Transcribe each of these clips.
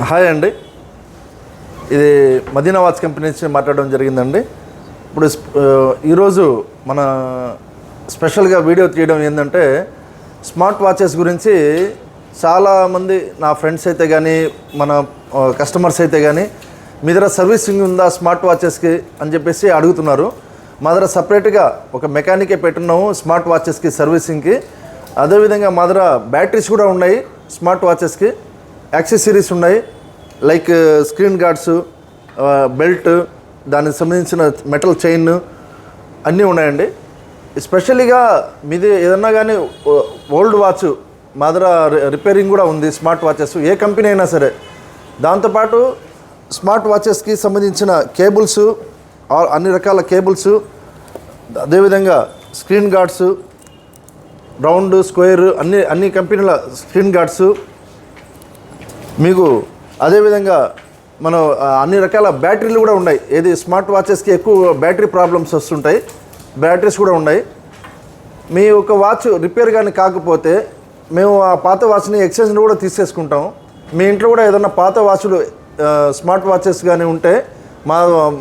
Hi అండి, ఇది Madina watch company నుంచి మాట్లాడడం జరిగిందండి. ఇప్పుడు ఈరోజు మన స్పెషల్గా వీడియో తీయడం ఏంటంటే స్మార్ట్ వాచెస్ గురించి చాలామంది నా ఫ్రెండ్స్ అయితే కానీ మన కస్టమర్స్ అయితే కానీ మీ దగ్గర సర్వీసింగ్ ఉందా స్మార్ట్ వాచెస్కి అని చెప్పేసి అడుగుతున్నారు. మా దగ్గర సపరేట్గా ఒక మెకానికే పెట్టున్నాము స్మార్ట్ వాచెస్కి సర్వీసింగ్కి. అదేవిధంగా మా దగ్గర బ్యాటరీస్ కూడా ఉన్నాయి స్మార్ట్ వాచెస్కి, యాక్సెసరీస్ ఉన్నాయి లైక్ స్క్రీన్ గార్డ్స్, బెల్ట్, దానికి సంబంధించిన మెటల్ చైన్ అన్నీ ఉన్నాయండి. స్పెషల్గా మీది ఏదన్నా కానీ ఓల్డ్ వాచ్ మా దగ్గర రిపేరింగ్ కూడా ఉంది స్మార్ట్ వాచెస్, ఏ కంపెనీ అయినా సరే. దాంతోపాటు స్మార్ట్ వాచెస్కి సంబంధించిన కేబుల్స్, అన్ని రకాల కేబుల్స్, అదేవిధంగా స్క్రీన్ గార్డ్స్, రౌండ్, స్క్వేర్, అన్ని కంపెనీల స్క్రీన్ గార్డ్స్ మీకు. అదేవిధంగా మనం అన్ని రకాల బ్యాటరీలు కూడా ఉన్నాయి. ఏది స్మార్ట్ వాచెస్కి ఎక్కువ బ్యాటరీ ప్రాబ్లమ్స్ వస్తుంటాయి, బ్యాటరీస్ కూడా ఉన్నాయి. మీ ఒక వాచ్ రిపేర్ కానీ కాకపోతే మేము ఆ పాత వాచ్ని ఎక్స్చేంజ్ కూడా తీసేసుకుంటాం. మీ ఇంట్లో కూడా ఏదన్నా పాత వాచ్లు స్మార్ట్ వాచెస్ కానీ ఉంటే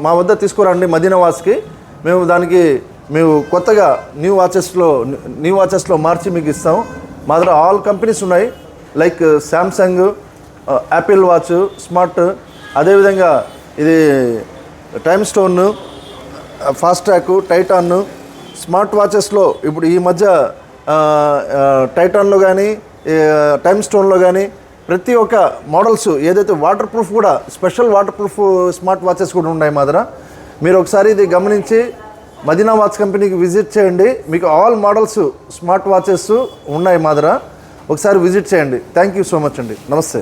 మా వద్ద తీసుకురండి మదీనా వాచ్కి. మేము దానికి మేము కొత్తగా న్యూ వాచెస్లో మార్చి మీకు ఇస్తాం. మా దగ్గర ఆల్ కంపెనీస్ ఉన్నాయి like Samsung, Apple watch smart, అదేవిధంగా ఇది time stone, Fastrack, Titan smart వాచెస్లో ఇప్పుడు ఈ మధ్య టైటాన్లో కానీ టైమ్ స్టోన్లో కానీ ప్రతి ఒక్క మోడల్స్ ఏదైతే వాటర్ ప్రూఫ్ కూడా special water proof smart watches కూడా ఉన్నాయి మా దగ్గర. మీరు ఒకసారి ఇది గమనించి మదీనా వాచ్ కంపెనీకి విజిట్ చేయండి. మీకు ఆల్ మోడల్స్ స్మార్ట్ వాచెస్ ఉన్నాయి మా దగ్గర. ఒకసారి విజిట్ చేయండి. థ్యాంక్ యూ సో మచ్ అండి. నమస్తే.